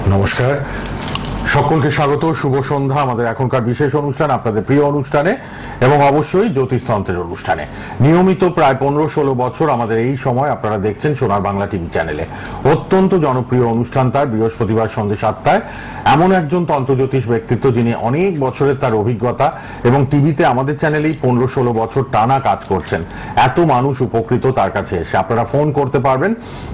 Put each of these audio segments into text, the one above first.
নমস্কার, সকলকে স্বাগত। শুভ সন্ধ্যা আমাদের এখনকার বিশেষ অনুষ্ঠান, আপনাদের প্রিয় অনুষ্ঠানে এবং অবশ্যই জ্যোতিষতন্ত্রের অনুষ্ঠানে। নিয়মিত প্রায় 15-16 বছর আমাদের এই সময় আপনারা দেখছেন সোনার বাংলা টিভি চ্যানেলে। অত্যন্ত জনপ্রিয় অনুষ্ঠান তার, বৃহস্পতিবার সন্ধ্যে 7টায়। এমন একজন তন্ত্রজ্যোতিষ ব্যক্তিত্ব যিনি অনেক বছরের তার অভিজ্ঞতা এবং টিভিতে আমাদের চ্যানেলেই 15-16 বছর টানা কাজ করছেন। এত মানুষ উপকৃত তার কাছে এসে। আপনারা ফোন করতে পারবেন,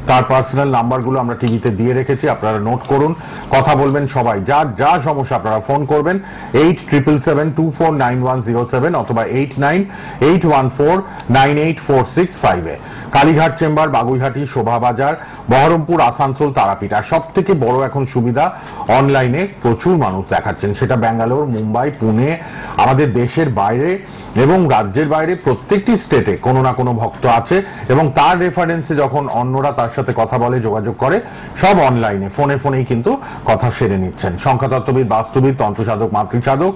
তার পার্সোনাল নাম্বারগুলো আমরা টিভিতে দিয়ে রেখেছি, আপনারা নোট করুন, কথা বলবেন সবাই। যা সমস্যা আপনারা ফোন করবেন 8777249107 অথবা 8981498465 কালীঘাট চেম্বার, বাগুইহাটি, শোভাবাজার, বহরমপুর, আসানসোল, তারাপীঠ। আর সব থেকে বড় এখন সুবিধা, অনলাইনে প্রচুর মানুষ দেখাচ্ছেন, সেটা ব্যাঙ্গালোর, মুম্বাই, পুনে, আমাদের দেশের বাইরে এবং রাজ্যের বাইরে প্রত্যেকটি স্টেটে কোনো না কোনো ভক্ত আছে এবং তার রেফারেন্সে যখন অন্যরা তার সাথে কথা বলে, যোগাযোগ করে, সব অনলাইনে ফোনেই কিন্তু কথা সেরে নিচ্ছেন। সংখ্যাতত্ত্ববিদ, বাস্তুবিদ, তন্ত্রসাধক, মাতৃসাধক,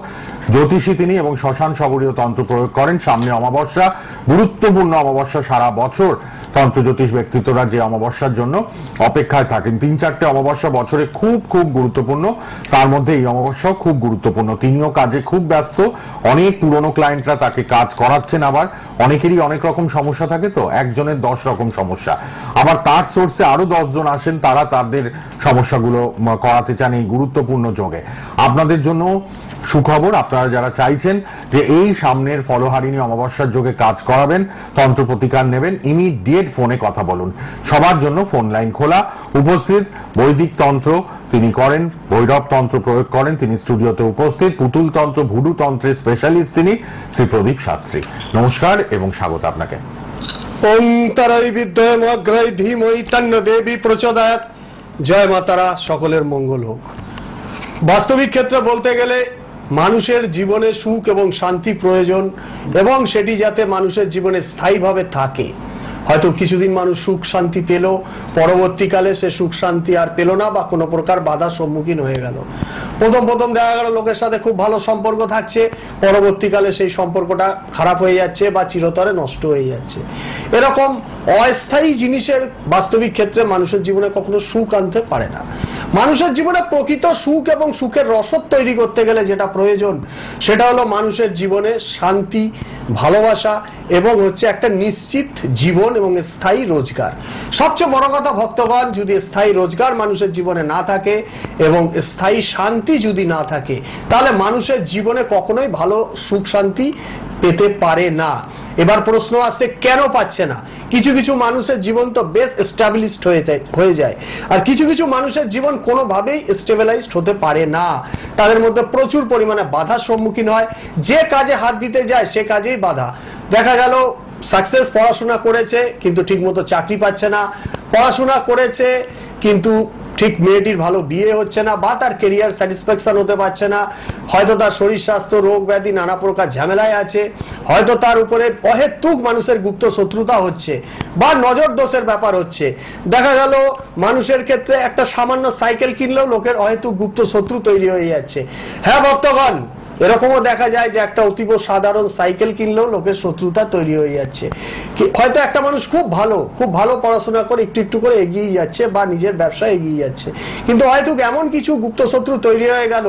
জ্যোতিষী তিনি এবং শ্মশান সবরীয় তন্ত্র প্রয়োগ করেন। সামনে অমাবস্যা, গুরুত্বপূর্ণ অমাবস্যা। সারা বছর তন্ত্র জ্যোতিষ ব্যক্তিত্বরা যে অমাবস্যার জন্য অপেক্ষায় থাকেন, 3-4টে অমাবস্যা বছরে খুব গুরুত্বপূর্ণ, তার মধ্যে এই অমাবস্যাও খুব গুরুত্বপূর্ণ। তিনিও কাজে খুব ব্যস্ত, অনেক পুরনো ক্লায়েন্টরা তাকে কাজ করাচ্ছেন। আবার অনেকেরই অনেক রকম সমস্যা থাকে, তো একজনের 10 রকম সমস্যা, আবার তার সোর্সে আরো 10 জন আসেন, তারা তাদের সমস্যাগুলো করাতে চান এই গুরুত্বপূর্ণ যোগে। আপনাদের জন্য সুখবর, আপনারা যারা চাইছেন যে এই সামনের ফলহারিণী অমাবস্যার যোগে কাজ করাবেন, তন্ত্র প্রতিকার নেবেন, ইমিডিয়েট ফোনে কথা বলুন। সবার জন্য ফোন লাইন খোলা। উপস্থিত বৈদিক তন্ত্র তিনি করেন, ভৈরব তন্ত্র প্রয়োগ করেন, তিনি স্টুডিওতে উপস্থিত। পুতুল তন্ত্র, ভুডু তন্ত্রের স্পেশালিস্ট তিনি, শ্রী প্রদীপ শাস্ত্রী। নমস্কার এবং স্বাগত আপনাকে। ওম তারাই বিদ্যয় মগ্রাই ধীমহি তন্ন দেবী প্রচোদয়াৎ। জয় মা তারা, সকলের মঙ্গল হোক। বাস্তবিক ক্ষেত্রে বলতে গেলে মানুষের জীবনে সুখ এবং শান্তি প্রয়োজন, এবং সেটি যাতে মানুষের জীবনে স্থায়ীভাবে থাকে। হয়তো কিছুদিন মানুষ সুখ শান্তি পেল, পরবর্তীকালে সে সুখ শান্তি আর পেল না বা কোনো প্রকার বাধার সম্মুখীন হয়ে গেল। প্রথম দেখা গেল লোকের সাথে খুব ভালো সম্পর্ক থাকছে, পরবর্তীকালে সেই সম্পর্কটা খারাপ হয়ে যাচ্ছে বা চিরতরে নষ্ট হয়ে যাচ্ছে। এরকম অস্থায়ী জিনিসের বাস্তবিক ক্ষেত্রে মানুষের জীবনে কখনো সুখ আনতে পারে না। মানুষের জীবনে প্রকৃত সুখ এবং সুখের রসদ তৈরি করতে গেলে যেটা প্রয়োজন, সেটা হলো মানুষের জীবনে শান্তি, ভালোবাসা এবং একটা নিশ্চিত জীবন এবং স্থায়ী রোজগার। সবচেয়ে বড় কথা ভক্তগণ, যদি স্থায়ী রোজগার মানুষের জীবনে না থাকে এবং স্থায়ী শান্তি যদি না থাকে, তাহলে মানুষের জীবনে কখনোই ভালো সুখ শান্তি পেতে পারে না। এবার প্রশ্ন আসছে, কেন পাচ্ছে না? কিছু মানুষের জীবন তো বেশ এস্টাবলিশড হয়ে যায়, আর কিছু মানুষের জীবন কোনোভাবেই স্টেবিলাইজড হতে পারে না। তাদের মধ্যে প্রচুর পরিমাণে বাধার সম্মুখীন হয়। যে কাজে হাত দিতে যায় সে কাজেই বাধা। দেখা গেল সাকসেস, পড়াশোনা করেছে কিন্তু ঠিকমতো চাকরি পাচ্ছে না, পড়াশোনা করেছে কিন্তু ঠিক মেয়েটির ভালো বিয়ে হচ্ছে না, বা তার কেরিয়ার স্যাটিসফ্যাকশন হতে পারছে না, হয়তো তার শরীর স্বাস্থ্য, রোগ ব্যাধি, নানা প্রকার ঝামেলায় আছে, হয়তো তার উপরে অহেতুক মানুষের গুপ্ত শত্রুতা হচ্ছে বা নজর দোষের ব্যাপার হচ্ছে। দেখা গেল মানুষের ক্ষেত্রে একটা সামান্য সাইকেল কিনলেও লোকের অহেতুক গুপ্ত শত্রু তৈরি হয়ে যাচ্ছে। হ্যাঁ ভক্তগণ, এরকমও দেখা যায় যে একটা অতীব সাধারণ সাইকেল কিনলেও লোকের শত্রুতা তৈরি হয়ে যাচ্ছে। হয়তো একটা মানুষ খুব ভালো পড়াশোনা করে একটু করে এগিয়ে যাচ্ছে বা নিজের ব্যবসা এগিয়ে যাচ্ছে, কিন্তু হয়তো এমন কিছু গুপ্ত শত্রু তৈরি হয়ে গেল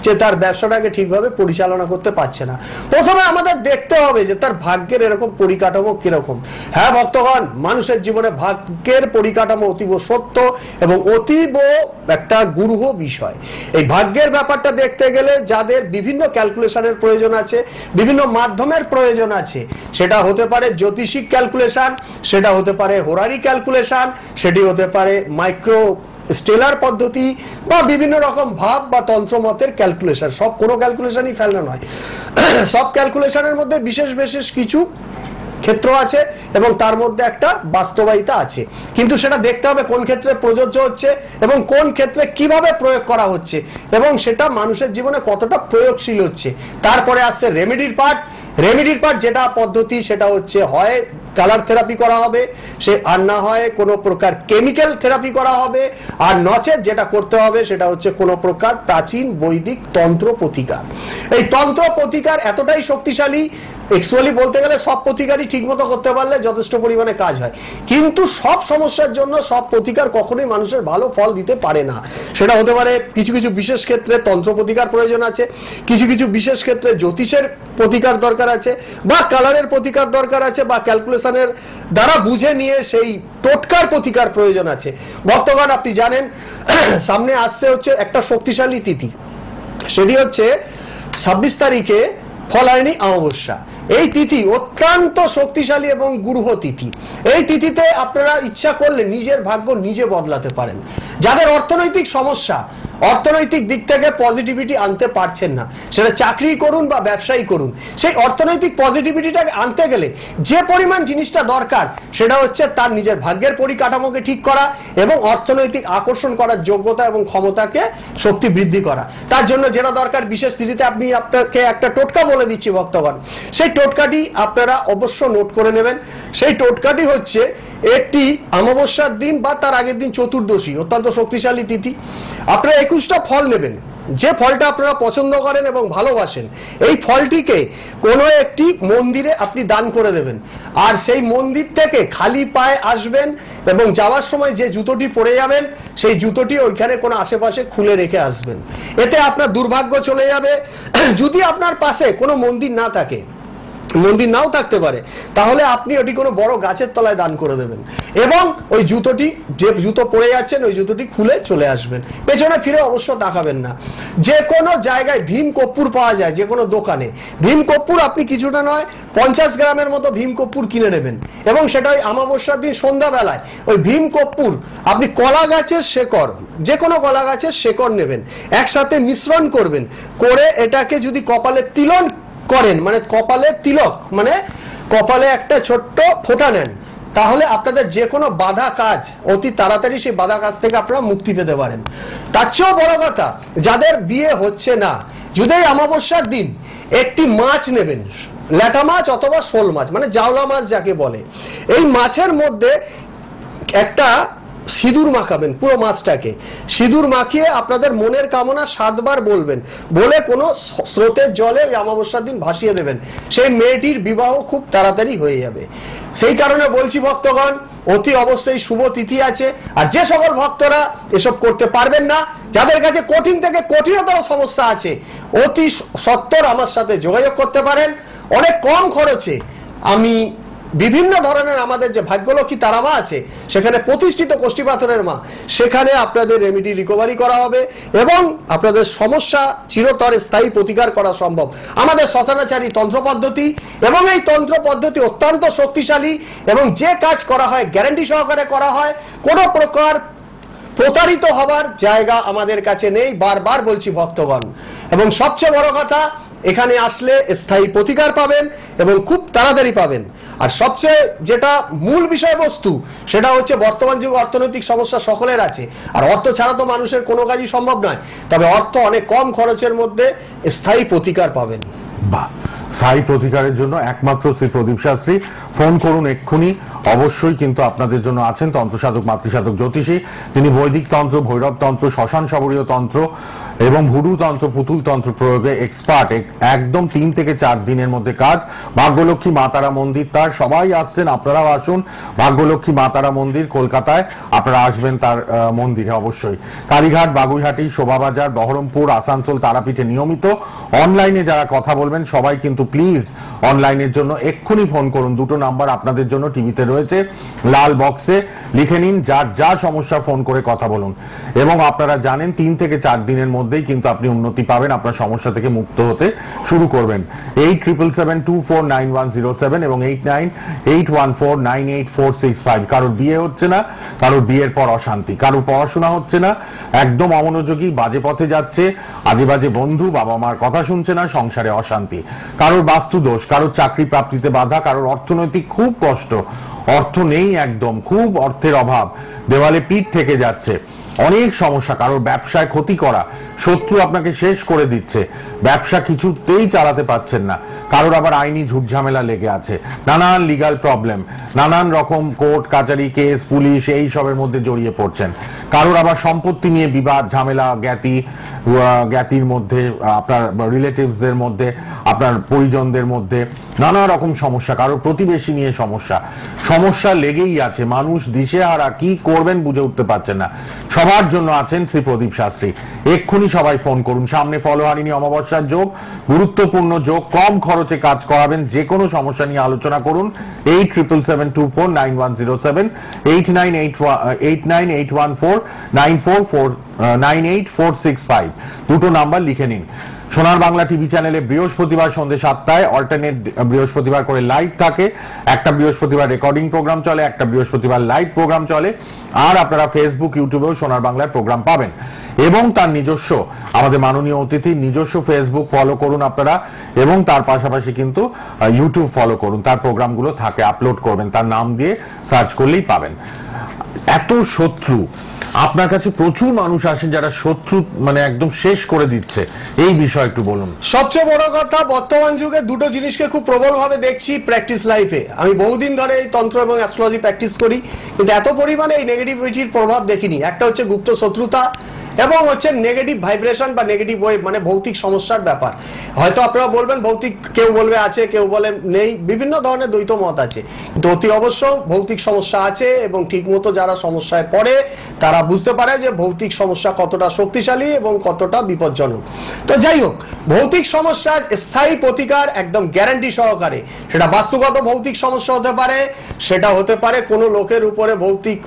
যে তার ব্যবসাটাকে ঠিকভাবে পরিচালনা করতে পারছে না। প্রথমে আমাদের দেখতে হবে যে তার ভাগ্যের এরকম পরিকাঠামো কিরকম। হ্যাঁ ভক্তগণ, মানুষের জীবনে ভাগ্যের পরিকাঠামো অতীব সত্য এবং অতীব একটা গুরুহ বিষয়। এই ভাগ্যের ব্যাপারটা দেখতে গেলে যাদের বিভিন্ন ক্যালকুলেশনের প্রয়োজন আছে, বিভিন্ন মাধ্যমের প্রয়োজন আছে, সেটা হতে পারে জ্যোতিষিক ক্যালকুলেশন, সেটা হতে পারে হোরারি ক্যালকুলেশন, সেটি হতে পারে মাইক্রো স্টেলার পদ্ধতি বা বিভিন্ন রকম ভাব বা তন্ত্রমতের ক্যালকুলেশন। সব কোনো ক্যালকুলেশনই ফেলনা নয়। সব ক্যালকুলেশনের মধ্যে বিশেষ কিছু ক্ষেত্র আছে এবং তার মধ্যে একটা বাস্তবায়িতা আছে, কিন্তু সেটা দেখতে হবে কোন ক্ষেত্রে প্রযোজ্য হচ্ছে এবং কোন ক্ষেত্রে কিভাবে প্রয়োগ করা হচ্ছে এবং সেটা মানুষের জীবনে কতটা প্রয়োগশীল হচ্ছে। তারপরে আসছে রেমেডির পার্ট। যেটা পদ্ধতি, সেটা হচ্ছে হয় কালার থেরাপি করা হবে, সে আর না হয় কোনো প্রকার কেমিক্যাল থেরাপি করা হবে, আর নচেত যেটা করতে হবে সেটা হচ্ছে কোনো প্রকার প্রাচীন বৈদিক তন্ত্র প্রতিকার। এই তন্ত্র প্রতিকার এতটাই শক্তিশালী, অ্যাকচুয়ালি বলতে গেলে সব প্রতিকারই ঠিকমতো করতে পারলে যথেষ্ট পরিমাণে কাজ হয়, কিন্তু সব সমস্যার জন্য সব প্রতিকার কখনোই মানুষের ভালো ফল দিতে পারে না। সেটা হতে পারে কিছু কিছু বিশেষ ক্ষেত্রে তন্ত্র প্রতিকার প্রয়োজন আছে, কিছু কিছু বিশেষ ক্ষেত্রে জ্যোতিষের প্রতিকার দরকার আছে, বা কালারের প্রতিকার দরকার আছে, বা ক্যালকুলেশনের দ্বারা বুঝে নিয়ে সেই টোটকার প্রতিকার প্রয়োজন আছে। ভক্তগণ, আপনি জানেন সামনে আসছে হচ্ছে একটা শক্তিশালী তিথি, সেটি হচ্ছে 26 তারিখে ফলায়নী অমাবস্যা। এই তিথি অত্যন্ত শক্তিশালী এবং গুরুহ তিথি। এই তিথিতে আপনারা ইচ্ছা করলে নিজের ভাগ্য নিজে বদলাতে পারেন। যাদের অর্থনৈতিক সমস্যা, অর্থনৈতিক দিক থেকে পজিটিভিটি আনতে পারছেন না, সেটা চাকরি করুন বা ব্যবসায়ী করুন, সেই অর্থনৈতিক পজিটিভিটিটাকে আনতে গেলে যে পরিমাণ জিনিসটা দরকার সেটা হচ্ছে তার নিজের ভাগ্যের পরিকাঠামোকে ঠিক করা এবং অর্থনৈতিক আকর্ষণ করার যোগ্যতা এবং ক্ষমতাকে শক্তি বৃদ্ধি করা। তার জন্য যেটা দরকার, বিশেষ তিথিতে আমি আপনাকে একটা টোটকা বলে দিচ্ছি ভক্তগণ, সেই টোটকাটি আপনারা অবশ্য নোট করে নেবেন। সেই টোটকাটি হচ্ছে একটি অমাবস্যার দিন বা তার আগের দিন চতুর্দশী, অত্যন্ত শক্তিশালী তিথি, আপনারা 21টা ফল নেবেন, যে ফলটা আপনারা পছন্দ করেন এবং ভালোবাসেন, এই ফলটিকে কোনো একটি মন্দিরে আপনি দান করে দেবেন। আর সেই মন্দির থেকে খালি পায়ে আসবেন এবং যাওয়ার সময় যে জুতোটি পরে যাবেন সেই জুতোটি ওইখানে কোনো আশেপাশে খুলে রেখে আসবেন। এতে আপনার দুর্ভাগ্য চলে যাবে। যদি আপনার পাশে কোনো মন্দির না থাকে, মন্দির নাও থাকতে পারে, তাহলে আপনি ওটি কোনো বড় গাছের তলায় দান করে দেবেন এবং ওই জুতোটি, যে জুতো পরে যাচ্ছেন ওই জুতোটি খুলে চলে আসবেন, পেছনে ফিরে অবশ্য তাকাবেন না। যে কোনো জায়গায় ভীম কর্পূর পাওয়া যায়, যে কোনো দোকানে ভীম কর্পূর আপনি কিছুটা নয় 50 গ্রামের মতো ভীম কর্পূর কিনে নেবেন এবং সেটা ওই অমাবস্যার দিন সন্ধ্যাবেলায় ওই ভীম কর্পূর আপনি কলা গাছের শেকড়, যে কোনো কলা গাছের শেকড় নেবেন, একসাথে মিশ্রণ করবেন, করে এটাকে যদি কপালে তিলন করেন, মানে কপালে তিলক মানে কপালে একটা ছোট্ট ফোঁটা নেন, তাহলে আপনাদের যে কোনো বাধা কাজ অতি তাড়াতাড়ি সেই বাধা কাজ থেকে আপনারা মুক্তি পেতে পারেন। তার চেয়েও বড় কথা, যাদের বিয়ে হচ্ছে না, যদি অমাবস্যার দিন একটি মাছ নেবেন, ল্যাটা মাছ অথবা শোল মাছ, মানে জাওলা মাছ যাকে বলে, এই মাছের মধ্যে একটা সিঁদুর মাখাবেন, পুরো মাছটাকে সিঁদুর মাখিয়ে আপনাদের মনের কামনা 7 বার বলবেন, বলে কোনো স্রোতের জলে ওই অমাবস্যার দিন ভাসিয়ে দেবেন, সেই মেয়েটির বিবাহ খুব তাড়াতাড়ি হয়ে যাবে। সেই কারণে বলছি ভক্তগণ, অতি অবশ্যই শুভ তিথি আছে। আর যে সকল ভক্তরা এসব করতে পারবেন না, যাদের কাছে কঠিন থেকে কঠিনতর সমস্যা আছে, অতি সত্বর আমার সাথে যোগাযোগ করতে পারেন। অনেক কম খরচে আমি বিভিন্ন ধরনের আমাদের যে ভাগ্যলক্ষ্মী তারা মা আছে, সেখানে প্রতিষ্ঠিত কোষ্ঠী পাথরের মা, সেখানে আপনাদের রেমিডি রিকভারি করা হবে এবং আপনাদের সমস্যা চিরতরে স্থায়ী প্রতিকার করা সম্ভব আমাদের শ্মশানাচারী তন্ত্র পদ্ধতি। এবং এই তন্ত্র পদ্ধতি অত্যন্ত শক্তিশালী এবং যে কাজ করা হয় গ্যারান্টি সহকারে করা হয়, কোনো প্রকার প্রতারিত হবার জায়গা আমাদের কাছে নেই, বারবার বলছি ভক্তগণ। এবং সবচেয়ে বড় কথা, এখানে আসলে স্থায়ী প্রতিকার পাবেন এবং খুব তাড়াতাড়ি পাবেন। আর সবচেয়ে যেটা মূল বিষয়বস্তু, সেটা হচ্ছে বর্তমান যুগে অর্থনৈতিক সমস্যা সকলের আছে, আর অর্থ ছাড়া তো মানুষের কোনো কাজই সম্ভব নয়, তবে অর্থ অনেক কম খরচের মধ্যে স্থায়ী প্রতিকার পাবেন। বাহ, স্থায়ী প্রতিকারের জন্য একমাত্র শ্রী প্রদীপ শাস্ত্রী। ফোন করুন এক্ষুনি। অবশ্যই কিন্তু আপনাদের জন্য আছেন তন্ত্রসাধক মাতৃসাধক জ্যোতিষী, তিনি বৈদিক তন্ত্র, ভৈরব তন্ত্র, শ্মশান শবরীয় তন্ত্র এবং ভুডু তন্ত্র, পুতুল তন্ত্র প্রয়োগে এক্সপার্ট। একদম 3 থেকে 4 দিনের মধ্যে কাজ। ভাগ্যলক্ষ্মী মা তারা মন্দির, তার সবাই আসছেন, আপনারাও আসুন। ভাগ্যলক্ষ্মী মা তারা মন্দির কলকাতায়, আপনারা আসবেন তার মন্দিরে অবশ্যই। কালীঘাট, বাগুইহাটি, শোভাবাজার, বহরমপুর, আসানসোল তারাপীঠে নিয়মিত। অনলাইনে যারা কথা বলবেন সবাই কিন্তু প্লিজ অনলাইনের জন্য এক্ষুনি ফোন করুন। 2টো নাম্বার আপনাদের জন্য টিভিতে রয়েছে, লাল বক্সে লিখে নিন, যার যা সমস্যা ফোন করে কথা বলুন। এবং আপনারা জানেন 3 থেকে 4 দিনের মধ্যেই কিন্তু আপনি উন্নতি পাবেন, আপনার সমস্যা থেকে মুক্ত হতে শুরু করবেন। 8777249107 এবং 8981498465। কারোর বিয়ে হচ্ছে না, কারোর বিয়ের পর অশান্তি, কারোর পড়াশোনা হচ্ছে না, একদম অমনোযোগী, বাজে পথে যাচ্ছে, আজে বাজে বন্ধু, বাবা মার কথা শুনছে না, সংসারে অশান্তি, কারোর বাস্তু দোষ, কারোর চাকরি প্রাপ্তিতে বাধা, কারোর অর্থনৈতিক খুব কষ্ট, অর্থ নেই, একদম খুব অর্থের অভাব, দেওয়ালে পিঠ থেকে যাচ্ছে, অনেক সমস্যা, কারোর ব্যবসায় ক্ষতি করা, শত্রু আপনাকে শেষ করে দিচ্ছে, ব্যবসা কিছুতেই চালাতে পারছেন না, কারোর আবার আইনি ঝুট ঝামেলা লেগে আছে, নানান লিগাল প্রবলেম, নানান রকম কোর্ট কাচারি কেস পুলিশ এই সবের মধ্যে জড়িয়ে পড়ছেন, কারোর আবার সম্পত্তি নিয়ে বিবাদ ঝামেলা, জ্ঞাতির মধ্যে, আপনার রিলেটিভসদের মধ্যে, আপনার পরিজনদের মধ্যে নানা রকম সমস্যা, কারোর প্রতিবেশী নিয়ে সমস্যা লেগেই আছে। মানুষ দিশেহারা, কি করবেন বুঝে উঠতে পারছেন না। সবার জন্য আছেন শ্রী প্রদীপ শাস্ত্রী। এক্ষুনি সবাই ফোন করুন। সামনে ফলহারিণী অমাবস্যার যোগ, গুরুত্বপূর্ণ যোগ, কম খরচে কাজ করাবেন। যে কোনো সমস্যা নিয়ে আলোচনা করুন। 8777249107, 8981498465, দুটো নাম্বার লিখে নিন। সোনার বাংলা টিভি চ্যানেলে বৃহস্পতিবার সন্ধ্যে 7টায় অল্টারনেট বৃহস্পতিবার করে লাইভ থাকে। একটা বৃহস্পতিবার রেকর্ডিং প্রোগ্রাম চলে, একটা বৃহস্পতিবার লাইভ প্রোগ্রাম চলে। আর আপনারা ফেসবুক ইউটিউবেও সোনার বাংলার প্রোগ্রাম পাবেন। এবং তার নিজস্ব, আমাদের মাননীয় অতিথি নিজস্ব ফেসবুক ফলো করুন আপনারা, এবং তার পাশাপাশি কিন্তু ইউটিউব ফলো করুন। তার প্রোগ্রামগুলো থাকে, আপলোড করবেন, তার নাম দিয়ে সার্চ করলেই পাবেন। এত শত্রু আপনার কাছে, প্রচুর মানুষ আসেন যারা শত্রু মানে একদম শেষ করে দিচ্ছে, এই বিষয় একটু বলুন। সবচেয়ে বড় কথা, বর্তমান যুগে দুটো জিনিসকে খুব প্রবলভাবে দেখছি প্র্যাকটিস লাইফে। আমি বহুদিন ধরে এই তন্ত্র এবং অ্যাস্ট্রোলজি প্র্যাকটিস করি, কিন্তু এত পরিমাণে এই নেগেটিভিটির প্রভাব দেখিনি। একটা হচ্ছে গুপ্ত শত্রুতা, এবং হচ্ছে নেগেটিভ ভাইব্রেশন বা নেগেটিভ ওয়েভ, মানে ভৌতিক সমস্যার ব্যাপার। হয়তো আপনারা বলবেন ভৌতিক, কেউ বলবে আছে, কেউ বলে নেই, বিভিন্ন ধরনের দ্বৈত মত আছে। কিন্তু অতি অবশ্য ভৌতিক সমস্যা আছে, এবং ঠিকমতো যারা সমস্যায় পড়ে তারা বুঝতে পারে যে ভৌতিক সমস্যা কতটা শক্তিশালী এবং কতটা বিপজ্জনক। তো যাই হোক, ভৌতিক সমস্যার স্থায়ী প্রতিকার একদম গ্যারান্টি সহকারে। সেটা বাস্তুগত ভৌতিক সমস্যা হতে পারে, সেটা হতে পারে কোনো লোকের উপরে ভৌতিক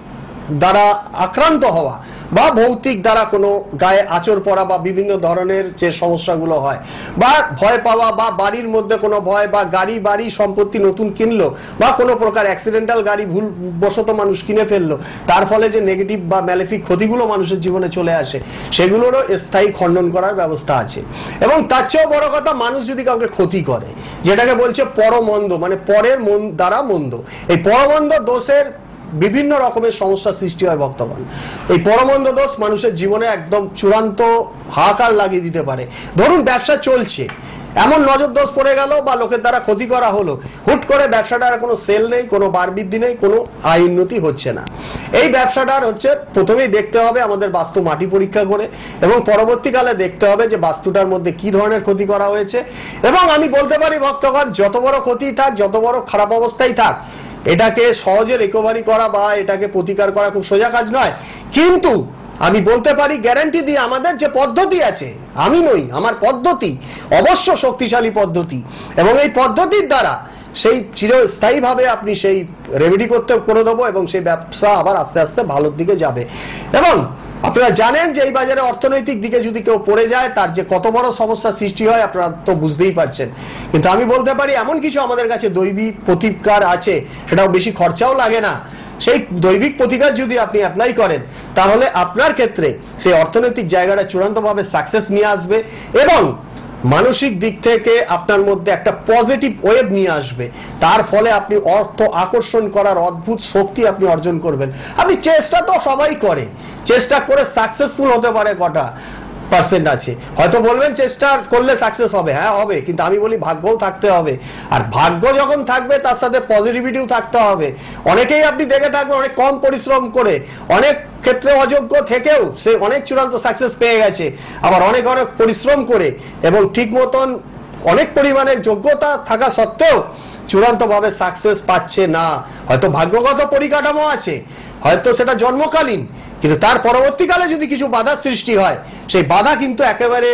দ্বারা আক্রান্ত হওয়া, বা ভৌতিক দ্বারা কোনো গায়ে আঁচড় পড়া, বা বিভিন্ন ধরনের যে সমস্যাগুলো হয়, বা ভয় পাওয়া, বা বাড়ির মধ্যে কোনো ভয়, বা বাড়ি সম্পত্তি নতুন কিনলো, বা কোনো প্রকার অ্যাক্সিডেন্টাল গাড়ি ভুল বশত মানুষ কিনে ফেললো, তার ফলে যে নেগেটিভ বা ম্যালেফিক ক্ষতিগুলো মানুষের জীবনে চলে আসে, সেগুলোরও স্থায়ী খণ্ডন করার ব্যবস্থা আছে। এবং তার চেয়েও বড় কথা, মানুষ যদি কাউকে ক্ষতি করে, যেটাকে বলছে পরমন্দ, মানে পরের মন দ্বারা মন্দ, এই পরমন্দ দোষের বিভিন্ন রকমের সমস্যা সৃষ্টি হয় বর্তমান। এই পরমন্দ দোষ মানুষের জীবনে একদম চূড়ান্ত হাহাকার লাগিয়ে দিতে পারে। ধরুন ব্যবসা চলছে, এমন নজর দোষ পড়ে গেল বা লোকের দ্বারা ক্ষতি করা হলো, হুট করে ব্যবসাটার কোনো সেল নেই, কোনো বার বৃদ্ধি নেই, কোনো আয় উন্নতি হচ্ছে না। এই ব্যবসাটার হচ্ছে প্রথমেই দেখতে হবে আমাদের বাস্তু মাটি পরীক্ষা করে, এবং পরবর্তীকালে দেখতে হবে যে বাস্তুটার মধ্যে কি ধরনের ক্ষতি করা হয়েছে। এবং আমি বলতে পারি ভক্তগণ, যত বড় ক্ষতি থাক, যত বড় খারাপ অবস্থায় থাক, এটাকে সহজে রিকভারি করা বা এটাকে প্রতিকার করা খুব সোজা কাজ নয়। কিন্তু আমি বলতে পারি গ্যারান্টি দিয়ে, আমাদের যে পদ্ধতি আছে, আমি নই, আমার পদ্ধতি অবশ্য শক্তিশালী পদ্ধতি, এবং এই পদ্ধতির দ্বারা সেই চিরস্থায়ীভাবে আপনি সেই রেমেডি করে দেবো, এবং সেই ব্যবসা আবার আস্তে আস্তে ভালোর দিকে যাবে। এবং আপনারা জানেন যে এই বাজারে অর্থনৈতিক দিকে যদি কেউ পড়ে যায়, তার যে কত বড় সমস্যা সৃষ্টি হয় আপনারা তো বুঝতেই পারছেন। কিন্তু আমি বলতে পারি এমন কিছু আমাদের কাছে দৈবিক প্রতিকার আছে, সেটাও বেশি খরচাও লাগে না। সেই দৈবিক প্রতিকার যদি আপনি অ্যাপ্লাই করেন, তাহলে আপনার ক্ষেত্রে সেই অর্থনৈতিক জায়গাটা চূড়ান্তভাবে সাকসেস নিয়ে আসবে, এবং মানসিক দিক থেকে আপনার মধ্যে একটা পজিটিভ ওয়েভ নিয়ে আসবে। তার ফলে আপনি অর্থ আকর্ষণ করার অদ্ভুত শক্তি আপনি অর্জন করবেন। আপনি চেষ্টা তো সবাই করে, চেষ্টা করে সাকসেসফুল হতে পারে কটা পার্সেন্ট আছে। হয়তো বলবেন চেষ্টা করলে সাকসেস হবে, হ্যাঁ হবে, কিন্তু আমি বলি ভাগ্যও থাকতে হবে। আর ভাগ্য যখন থাকবে, তার সাথে পজিটিভিটিও থাকতে হবে। অনেকেই আপনি দেখে থাকবেন অনেক কম পরিশ্রম করে, অনেক ক্ষেত্রে অযোগ্য থেকেও সে অনেক চূড়ান্ত সাকসেস পেয়ে গেছে। আবার অনেক পরিশ্রম করে এবং ঠিক মতন অনেক পরিমাণে যোগ্যতা থাকা সত্ত্বেও চূড়ান্তভাবে সাকসেস পাচ্ছে না। হয়তো ভাগ্যগত পরিকাঠামো আছে, হয়তো সেটা জন্মকালীন, কিন্তু তার পরবর্তীকালে যদি কিছু বাধার সৃষ্টি হয়, সেই বাধা কিন্তু একেবারে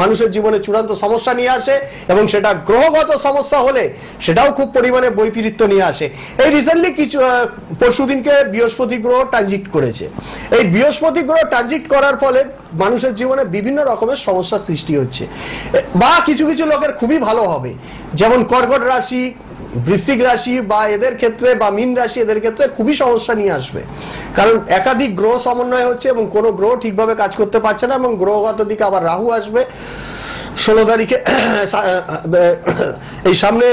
মানুষের জীবনে চূড়ান্ত সমস্যা নিয়ে আসে, এবং সেটা গ্রহগত সমস্যা হলে সেটাও খুব পরিমাণে বৈপরীত্য নিয়ে আসে। এই রিসেন্টলি কিছু পরশুদিনকে বৃহস্পতি গ্রহ ট্রানজিট করেছে। এই বৃহস্পতি গ্রহ ট্রানজিট করার ফলে মানুষের জীবনে বিভিন্ন রকমের সমস্যার সৃষ্টি হচ্ছে, বা কিছু কিছু লোকের খুবই ভালো হবে, যেমন কর্কট রাশি, বৃশ্চিক রাশি বা এদের ক্ষেত্রে, বা মীন রাশি, এদের ক্ষেত্রে খুবই সমস্যা নিয়ে আসবে। কারণ একাধিক গ্রহ সমন্বয় হচ্ছে এবং কোনো গ্রহ ঠিকভাবে কাজ করতে পারছে না, এবং গ্রহগত দিকে আবার রাহু আসবে, 16 তারিখে এই সামনে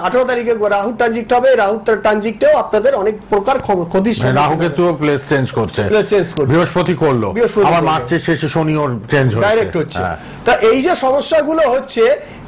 18 তারিখে রাহু ট্রানজিট হবে। রাহু ট্রানজিটেও আপনাদের অনেক প্রকার ক্ষতি, রাহু কেতু প্লেস চেঞ্জ করছে, বৃহস্পতি করলো, আবার মার্চের শেষে শনিও চেঞ্জ হচ্ছে, ডাইরেক্ট হচ্ছে। তা এই যে সমস্যাগুলো হচ্ছে,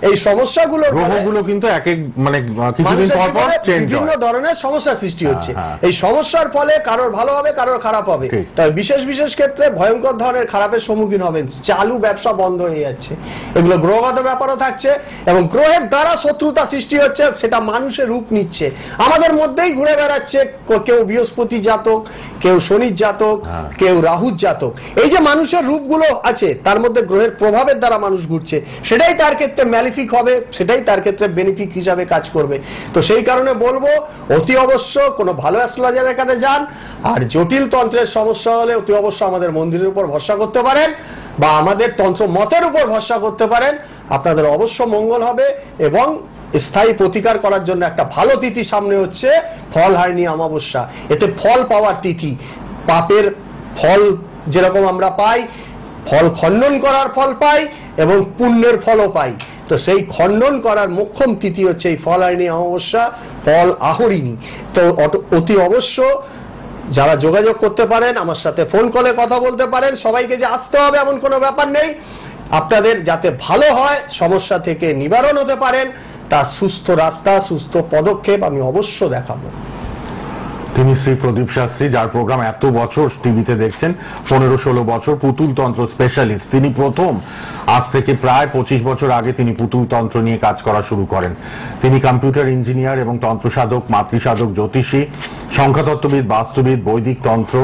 এই সমস্যাগুলো গ্রহগুলো কিন্তু এক এক মানে কিছুদিন পর পর চেঞ্জ হয়, বিভিন্ন ধরনের সমস্যা সৃষ্টি হচ্ছে। এই সমস্যার ফলে কারোর ভালো হবে, কারোর খারাপ হবে। তাই বিশেষ বিশেষ ক্ষেত্রে ভয়ঙ্কর ধরনের খারাপের সম্মুখীন হবেন। চালু ব্যবসা বন্ধ হয়ে যাচ্ছে, এগুলো গ্রহগত ব্যাপারও থাকছে এবং গ্রহের দ্বারা শত্রুতা সৃষ্টি হচ্ছে, সেটা মানুষের রূপ নিচ্ছে, আমাদের মধ্যেই ঘুরে বেড়াচ্ছে। কেউ বৃহস্পতি জাতক, কেউ শনির জাতক, কেউ রাহুর জাতক। এই যে মানুষের রূপগুলো আছে তার মধ্যে গ্রহের প্রভাবের দ্বারা মানুষ ঘুরছে, সেটাই তার ক্ষেত্রে ম্যালিফিক হবে, সেটাই তার ক্ষেত্রে বেনিফিক হিসাবে কাজ করবে। তো সেই কারণে বলবো অতি অবশ্য কোনো ভালো অ্যাস্ট্রোলজারের কাছে যান, আর জটিল তন্ত্রের সমস্যা হলে অতি অবশ্য আমাদের মন্দিরের উপর ভরসা করতে পারেন বা আমাদের তন্ত্র মতের উপর ভরসা করতে পারেন। আপনাদের অবশ্য মঙ্গল হবে এবং স্থায়ী প্রতিকার করার জন্য একটা ভালো তিথি সামনে হচ্ছে ফলহারিণী অমাবস্যা। এতে ফল পাওয়ার তিথি, পাপের ফল যেরকম আমরা পাই, ফল খণ্ডন করার ফল পাই এবং পুণ্যের ফলও পাই। তো সেই খণ্ডন করার মোক্ষম তিথি হচ্ছে এই ফলহারিণী অমাবস্যা, ফল আহরিণী। তো অতি অবশ্য যারা যোগাযোগ করতে পারেন আমার সাথে ফোন কলে কথা বলতে পারেন। সবাইকে যে আসতে হবে এমন কোনো ব্যাপার নেই, আপনাদের যাতে ভালো হয়, সমস্যা থেকে নিবারণ হতে পারেন, তার সুস্থ রাস্তা, সুস্থ পদক্ষেপ আমি অবশ্য দেখাবো। তিনি শ্রী প্রদীপ শাস্ত্রী, যার প্রোগ্রাম এত বছর টিভিতে দেখছেন, 15-16 বছর, পুতুল তন্ত্র স্পেশালিস্ট। তিনি প্রথম, আজ থেকে প্রায় 25 বছর আগে তিনি পুতুল তন্ত্র নিয়ে কাজ করা শুরু করেন। তিনি কম্পিউটার ইঞ্জিনিয়ার এবং তন্ত্র সাধক, মাতৃসাধক, জ্যোতিষী, সংখ্যাতত্ত্ববিদ, বাস্তুবিদ, বৈদিক তন্ত্র,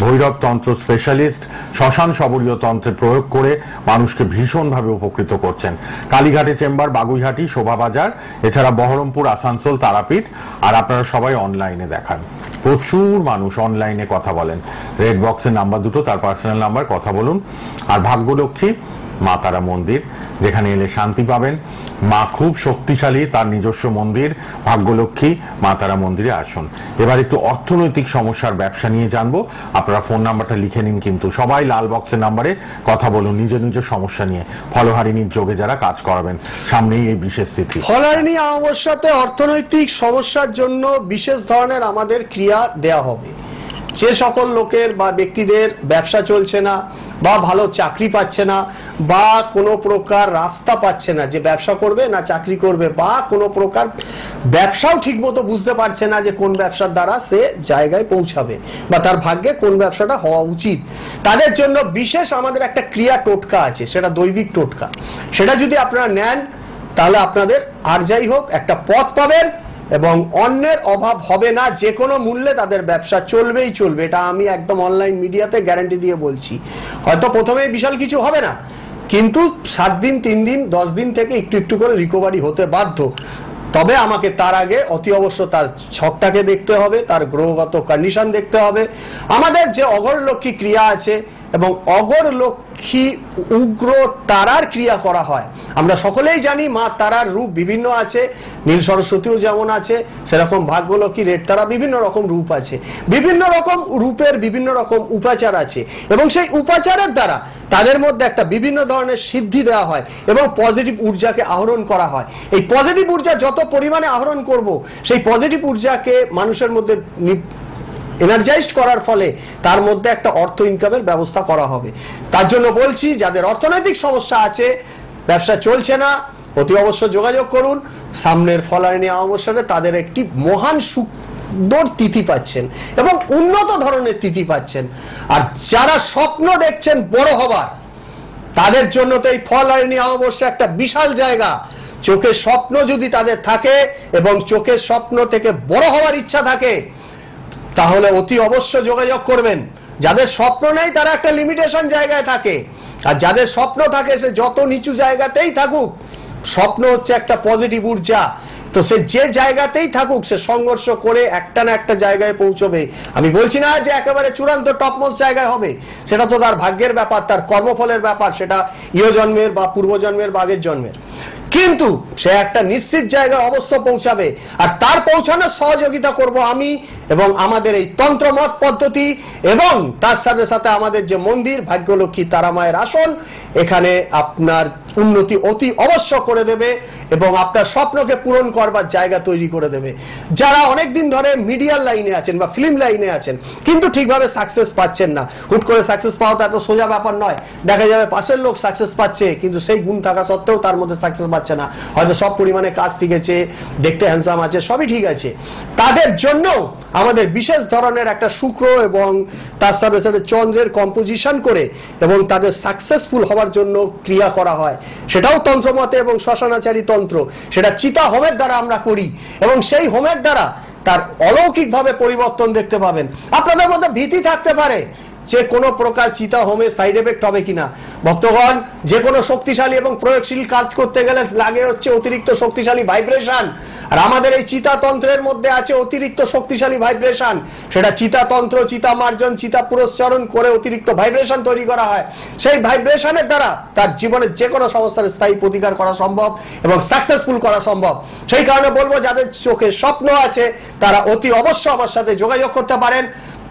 ভৈরব তন্ত্র স্পেশালিস্ট, শ্মশান শবরীয় তন্ত্রে প্রয়োগ করে মানুষকে ভীষণভাবে উপকৃত করছেন। কালীঘাটে চেম্বার, বাগুইহাটি, শোভাবাজার, এছাড়া বহরমপুর, আসানসোল, তারাপীঠ। আর আপনারা সবাই অনলাইনে দেখান, প্রচুর মানুষ অনলাইনে কথা বলেন। রেড বক্সের নাম্বার দুটো, তার পার্সোনাল নাম্বার, কথা বলুন। আর ভাগ্যলক্ষ্মী মা তারা মন্দির, যেখানে এলে শান্তি পাবেন। মা খুব শক্তিশালী, তার নিজস্ব মন্দির ভাগ্যলক্ষ্মী মা তারা মন্দিরে আসুন। এবার একটু অর্থনৈতিক সমস্যার ব্যবসা নিয়ে জানবো। আপনারা ফোন নাম্বারটা লিখে নিন, কিন্তু সবাই লাল বক্সের নাম্বারে কথা বলুন নিজ নিজ সমস্যা নিয়ে। ফলহারিণীর যোগে যারা কাজ করাবেন, সামনেই এই বিশেষ তিথি। ফলহারিণী অমাবস্যাতে অর্থনৈতিক সমস্যার জন্য বিশেষ ধরনের আমাদের ক্রিয়া দেয়া হবে। যে সকল লোকের বা ব্যক্তিদের ব্যবসা চলছে না বা ভালো চাকরি পাচ্ছে না বা কোনো প্রকার রাস্তা পাচ্ছে না, যে ব্যবসা করবে না চাকরি করবে, বা কোনো প্রকার ব্যবসাও ঠিকমতো বুঝতে পারছে না যে কোন ব্যবসার দ্বারা সে জায়গায় পৌঁছাবে বা তার ভাগ্যে কোন ব্যবসাটা হওয়া উচিত, তাদের জন্য বিশেষ আমাদের একটা ক্রিয়া টোটকা আছে, সেটা দৈবিক টোটকা। সেটা যদি আপনারা নেন তাহলে আপনাদের আর যাই হোক একটা পথ পাবেন এবং অন্যের অভাব হবে না, যে কোনো মূল্যে তাদের ব্যবসা চলবেই চলবে। এটা আমি একদম অনলাইন মিডিয়াতে গ্যারান্টি দিয়ে বলছি। হয়তো প্রথমে বিশাল কিছু হবে না, কিন্তু 7 দিন, 3 দিন, 10 দিন থেকে একটু একটু করে রিকভারি হতে বাধ্য। তবে আমাকে তার আগে অতি অবশ্য তার ছকটাকে দেখতে হবে, তার গ্রহগত কন্ডিশন দেখতে হবে। আমাদের যে অগরলক্ষ্মী ক্রিয়া আছে এবং অগরলক্ষ্মী উগ্র তারার ক্রিয়া করা হয়, আমরা সকলেই জানি মা তারার রূপ বিভিন্ন আছে, নীল সরস্বতীও যেমন আছে, সেরকম ভাগ্যলক্ষ্মী, রেড তারা, বিভিন্ন রকম রূপ আছে, বিভিন্ন রকম রূপের বিভিন্ন রকম উপাচার আছে এবং সেই উপাচারের দ্বারা তাদের মধ্যে একটা বিভিন্ন ধরনের সিদ্ধি দেওয়া হয় এবং পজিটিভ ঊর্জাকে আহরণ করা হয়। এই পজিটিভ ঊর্জা যত পরিমাণে আহরণ করব, সেই পজিটিভ ঊর্জাকে মানুষের মধ্যে এনার্জাইজড করার ফলে তার মধ্যে একটা অর্থ ইনকামের ব্যবস্থা করা হবে। তার জন্য বলছি, যাদের অর্থনৈতিক সমস্যা আছে, ব্যবসা চলছে না, অতি অবশ্য যোগাযোগ করুন। সামনের ফলহারিণী অমাবস্যাতে তাদের একটি মহান সুন্দর তিথি পাচ্ছেন এবং উন্নত ধরনের তিথি পাচ্ছেন। আর যারা স্বপ্ন দেখছেন বড় হবার, তাদের জন্য তো এই ফলহারিণী অমাবস্যা একটা বিশাল জায়গা। চোখের স্বপ্ন যদি তাদের থাকে এবং চোখের স্বপ্ন থেকে বড় হওয়ার ইচ্ছা থাকে, তাহলে অতি অবশ্য যোগাযোগ করবেন। যাদের স্বপ্ন নেই তারা একটা লিমিটেশন জায়গায় থাকে, আর যাদের স্বপ্ন থাকে সে যত নিচু জায়গাতেই থাকুক, স্বপ্ন হচ্ছে একটা পজিটিভ ঊর্জা। তো সে যে জায়গাতেই থাকুক সে সংঘর্ষ করে একটা না একটা জায়গায় পৌঁছবে। আমি বলছি না যে একেবারে চূড়ান্ত টপমোস্ট জায়গায় হবে, সেটা তো তার ভাগ্যের ব্যাপার, তার কর্মফলের ব্যাপার, সেটা ইহ জন্মের বা পূর্বজন্মের বা আগের জন্মের। কিন্তু সে একটা নিশ্চিত জায়গায় অবশ্য পৌঁছাবে, আর তার পৌঁছানোর সহযোগিতা করব আমি এবং আমাদের এই তন্ত্রমত পদ্ধতি, এবং তার সাথে সাথে আমাদের যে মন্দির ভাগ্যলক্ষ্মী তারা মায়ের আসন, এখানে আপনার উন্নতি অতি অবশ্য করে দেবে এবং আপনার স্বপ্নকে পূরণ করবার জায়গা তৈরি করে দেবে। যারা অনেক দিন ধরে মিডিয়ার লাইনে আছেন বা ফিল্ম লাইনে আছেন কিন্তু ঠিকভাবে সাকসেস পাচ্ছেন না, হুট করে সাকসেস পাওয়া তো এত সোজা ব্যাপার নয়। দেখা যাবে পাশের লোক সাকসেস পাচ্ছে কিন্তু সেই গুণ থাকা সত্ত্বেও তার মধ্যে সাকসেস পাচ্ছে না, হয়তো সব পরিমাণে কাজ শিখেছে, দেখতে হ্যান্ডসাম আছে, সবই ঠিক আছে। তাদের জন্য আমাদের বিশেষ ধরনের একটা শুক্র এবং তার সাথে সাথে চন্দ্রের কম্পোজিশন করে এবং তাদের সাকসেসফুল হওয়ার জন্য ক্রিয়া করা হয়, সেটাও তন্ত্রমতে এবং শ্মশানাচারী তন্ত্র, সেটা চিতা হোমের দ্বারা আমরা করি এবং সেই হোমের দ্বারা তার অলৌকিকভাবে পরিবর্তন দেখতে পাবেন। আপনাদের মধ্যে ভীতি থাকতে পারে যে কোনো প্রকার চিতা হোমে সাইড এফেক্ট হবে কিনা। ভক্তগণ, যে কোনো শক্তিশালী এবং প্রয়োগশীল কাজ করতে গেলে লাগে হচ্ছে অতিরিক্ত শক্তিশালী ভাইব্রেশন, আর আমাদের এই চিতাতন্ত্রের মধ্যে আছে অতিরিক্ত শক্তিশালী ভাইব্রেশন। সেটা চিতাতন্ত্র, চিতা মার্জন, চিতা পুরস্চরণ করে অতিরিক্ত ভাইব্রেশন তৈরি করা হয়। সেই ভাইব্রেশনের দ্বারা তার জীবনের যে কোনো সমস্যার স্থায়ী প্রতিকার করা সম্ভব এবং সাকসেসফুল করা সম্ভব। সেই কারণে বলবো, যাদের চোখে স্বপ্ন আছে তারা অতি অবশ্য আমার সাথে যোগাযোগ করতে পারেন।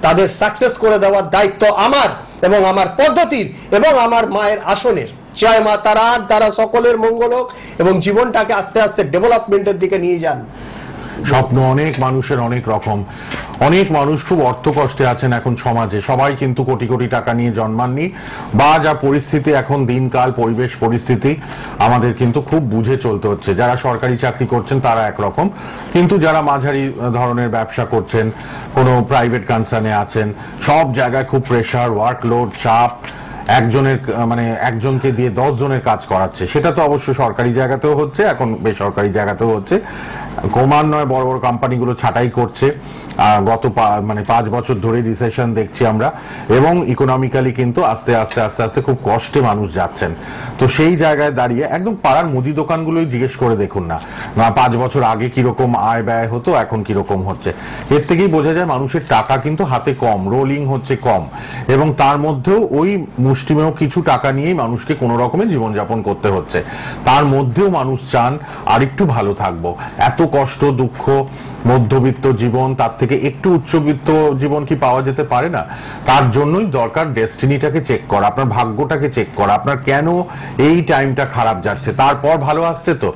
তাদের সাকসেস করে দেওয়ার দায়িত্ব আমার এবং আমার পদ্ধতির এবং আমার মায়ের আসনের। জয় মা তারা, তারা সকলের মঙ্গল হোক এবং জীবনটাকে আস্তে আস্তে ডেভেলপমেন্টের দিকে নিয়ে যান। স্বপ্ন অনেক মানুষের অনেক রকম, অনেক মানুষ খুব অর্থ কষ্টে আছেন এখন সমাজে, সবাই কিন্তু কোটি কোটি টাকা নিয়ে জন্মাননি, বা যা পরিস্থিতি এখন দিনকাল পরিবেশ পরিস্থিতি আমাদের কিন্তু খুব বুঝে চলতে হচ্ছে। যারা সরকারি চাকরি করছেন তারা একরকম, কিন্তু যারা মাঝারি ধরনের ব্যবসা করছেন, কোনো প্রাইভেট কনসার্নে আছেন, সব জায়গায় খুব প্রেশার, ওয়ার্কলোড, চাপ, একজনকে দিয়ে 10 জনের কাজ করাচ্ছে। সেটা তো অবশ্য সরকারি জায়গাতেও হচ্ছে, এখন বেসরকারি জায়গাতেও হচ্ছে। ক্রমান্বয়ে বড় বড় কোম্পানিগুলো ছাঁটাই করছে। গত 5 বছর ধরে রিসেশন দেখছি আমরা, এবং ইকোনমিক্যালি কিন্তু আস্তে আস্তে আস্তে আস্তে খুব কষ্টে মানুষ যাচ্ছেন। তো সেই জায়গায় দাঁড়িয়ে একদম পাড়ার মুদি দোকানগুলোই জিজ্ঞেস করে দেখুন না 5 বছর আগে কিরকম আয় ব্যয় হতো, এখন কিরকম হচ্ছে। এর থেকেই বোঝা যায় মানুষের টাকা কিন্তু হাতে কম, রোলিং হচ্ছে কম, এবং তার মধ্যেও ওই মুষ্টিমেয় কিছু টাকা নিয়েই মানুষকে কোনো রকমে জীবনযাপন করতে হচ্ছে। তার মধ্যেও মানুষ চান আর একটু ভালো থাকবো। এত কষ্ট, দুঃখ, মধ্যবিত্ত জীবন, তার থেকে একটু উচ্চবিত্ত জীবন কি পাওয়া যেতে পারে না? তার জন্যই দরকার ডেস্টিনিটাকে চেক করা, আপনার ভাগ্যটাকে চেক করা, আপনার কেন এই টাইমটা খারাপ যাচ্ছে। তারপর ভালো আসছে তো,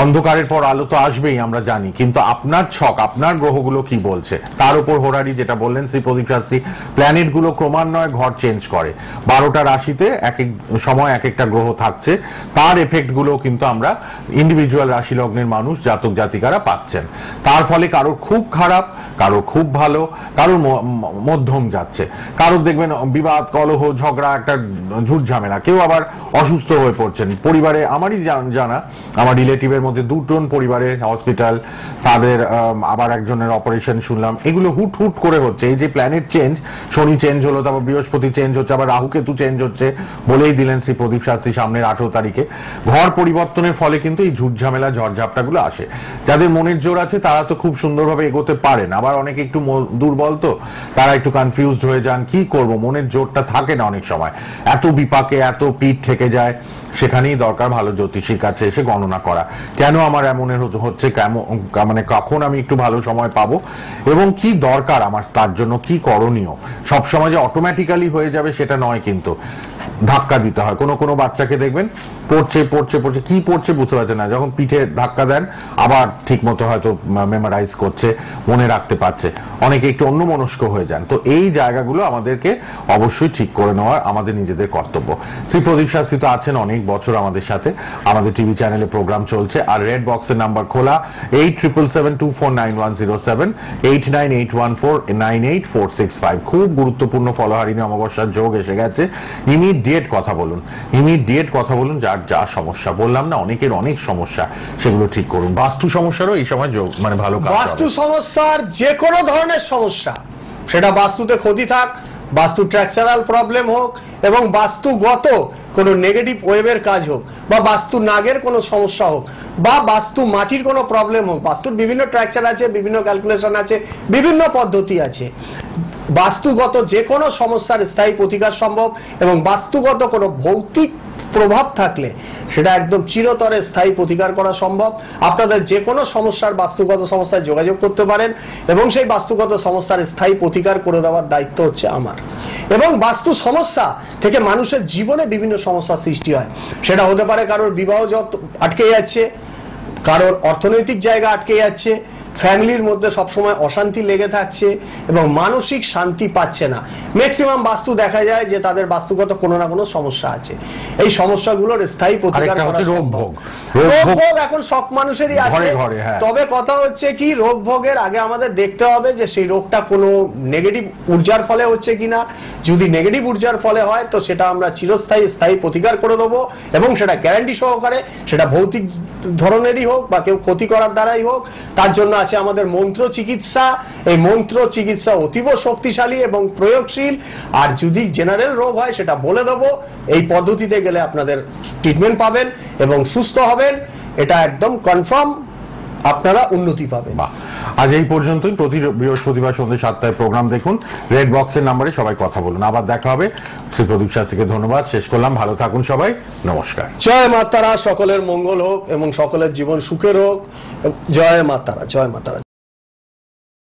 অন্ধকারের পর আলো তো আসবেই আমরা জানি, কিন্তু আপনার ছক, আপনার গ্রহগুলো কি বলছে তার উপর হোরারি, যেটা বললেন শ্রী প্রদীপ শাস্ত্রী, প্ল্যানেটগুলো ক্রমান্বয়ে ঘর চেঞ্জ করে। 12টা রাশিতে এক এক সময় এক একটা গ্রহ থাকছে, তার এফেক্টগুলো কিন্তু আমরা ইন্ডিভিজুয়াল রাশি লগ্নের মানুষ, জাতক জাতিকারা পাচ্ছেন। তার ফলে কারোর খুব খারাপ, কারোর খুব ভালো, কারোর মধ্যম যাচ্ছে, কারোর দেখবেন বিবাদ, কলহ, ঝগড়া, একটা ঝুট ঝামেলা, কেউ আবার অসুস্থ হয়ে পড়ছেন। পরিবারে আমারই জানা, আমার রিলেটিভের মধ্যে 2 জন পরিবারে হসপিটাল, তাদের আবার একজনের অপারেশন শুনলাম। এগুলো হুট হুট করে হচ্ছে। এই যে প্ল্যানেট চেঞ্জ, শনি চেঞ্জ হলো, তারপর বৃহস্পতি চেঞ্জ হচ্ছে, আবার রাহু কেতু চেঞ্জ হচ্ছে, বলেই দিলেন শ্রী প্রদীপ শাস্ত্রী সামনের 18 তারিখে। ঘর পরিবর্তনের ফলে কিন্তু এই ঝুট ঝামেলা, ঝড়ঝাপটাগুলো আসে। যাদের মনের জোর আছে তারা তো খুব সুন্দরভাবে এগোতে পারেন, আবার অনেকে একটু দুর্বল, তো তারা একটু কনফিউজড হয়ে যান, কি করব, মনের জোরটা থাকে না অনেক সময়, এত বিপাকে এত পিঠ ঠেকে যায়। সেখানেই দরকার ভালো জ্যোতিষীর কাছে এসে গণনা করা, কেন আমার এমন হচ্ছে, কখন আমি একটু ভালো সময় পাবো এবং কি দরকার আমার, তার জন্য কি করণীয়। সব সময় যে অটোমেটিক্যালি হয়ে যাবে সেটা নয়, কিন্তু ধাক্কা দিতে হয়। কোনো বাচ্চাকে দেখবেন পড়ছে কি পড়ছে বুঝতে পারছে না, যখন পিঠে ধাক্কা দেন আবার ঠিক মতো হয়তো মেমোরাইজ করছে, মনে রাখতে পারছে। অনেকে একটু অন্যমনস্ক হয়ে যান। তো এই জায়গাগুলো আমাদেরকে অবশ্যই ঠিক করে নেওয়া আমাদের নিজেদের কর্তব্য। শ্রী প্রদীপ শাস্ত্রী তো আছেন অনেক বছর আমাদের সাথে, আমাদের টিভি চ্যানেলে প্রোগ্রাম চলছে। আর রেড বক্সের নাম্বার খোলা 8777249107, 8981498465। খুব গুরুত্বপূর্ণ ফলহারিণী অমাবস্যার যোগ এসে গেছে। ইমিডিয়েট কথা বলুন, যার যা সমস্যা বললাম না, অনেকের অনেক সমস্যা, সেগুলো ঠিক করুন। বাস্তু সমস্যারও এই সময় ভালো কাজ। বাস্তু সমস্যার যে কোনো ধরনের সমস্যা, সেটা বাস্তুতে ক্ষতি থাক, বাস্তু স্ট্রাকচারাল প্রবলেম হোক, এবং বাস্তুগত কোনো নেগেটিভ ওয়েভের কাজ হোক, বা বাস্তু নাগের কোনো সমস্যা হোক, বা বাস্তু মাটির কোনো প্রবলেম হোক। বাস্তুর বিভিন্ন স্ট্রাকচার আছে, বিভিন্ন ক্যালকুলেশন আছে, বিভিন্ন পদ্ধতি আছে। বাস্তুগত যে কোনো সমস্যার স্থায়ী প্রতিকার সম্ভব, এবং বাস্তুগত কোনো ভৌতিক প্রভাব থাকলে সেটা একদম চিরতরে স্থায়ী প্রতিকার করা সম্ভব। আপনাদের যে কোনো সমস্যার বাস্তুগত সমস্যায় যোগাযোগ করতে পারেন এবং সেই বাস্তুগত সমস্যার স্থায়ী প্রতিকার করে দেওয়ার দায়িত্ব হচ্ছে আমার। এবং বাস্তু সমস্যা থেকে মানুষের জীবনে বিভিন্ন সমস্যার সৃষ্টি হয়। সেটা হতে পারে কারোর বিবাহ আটকে যাচ্ছে, কারোর অর্থনৈতিক জায়গা আটকে যাচ্ছে, ফ্যামিলির মধ্যে সবসময় অশান্তি লেগে থাকছে এবং মানসিক শান্তি পাচ্ছে না। ম্যাক্সিমাম বাস্তু দেখা যায় যে তাদের বাস্তুগত কোনো না কোনো সমস্যা আছে। এই সমস্যাগুলোর স্থায়ী প্রতিকার করা সম্ভব। রোগ এখন সব মানুষেরই আছে, তবে কথা হচ্ছে কি রোগ ভোগের আগে আমাদের দেখতে হবে যে সেই রোগটা কোনো নেগেটিভ ঊর্জার ফলে হচ্ছে কিনা। যদি নেগেটিভ ঊর্জার ফলে হয় তো সেটা আমরা চিরস্থায়ী স্থায়ী প্রতিকার করে দেবো এবং সেটা গ্যারান্টি সহকারে, সেটা ভৌতিক ধরনেরই হোক বা কেউ ক্ষতি করার দ্বারাই হোক। তার জন্য আছে আমাদের মন্ত্র চিকিৎসা। এই মন্ত্র চিকিৎসা অতীব শক্তিশালী এবং প্রয়োগশীল। আর যদি জেনারেল রোগ হয় সেটা বলে দেবো, এই পদ্ধতিতে গেলে আপনাদের ট্রিটমেন্ট পাবেন এবং সুস্থ হবেন, এটা একদম কনফার্ম, আপনারা উন্নতি পাবেন। আজ এই পর্যন্তই। প্রতি বৃহস্পতিবার সন্ধ্যে 7টায় প্রোগ্রাম দেখুন। রেড বক্সের নাম্বারে সবাই কথা বলুন। আবার দেখা হবে। শ্রী প্রদীপ শাস্ত্রীকে ধন্যবাদ। শেষ করলাম। ভালো থাকুন সবাই। নমস্কার। জয় মা তারা, সকলের মঙ্গল হোক এবং সকলের জীবন সুখের হোক। জয় মা তারা, জয় মা তারা।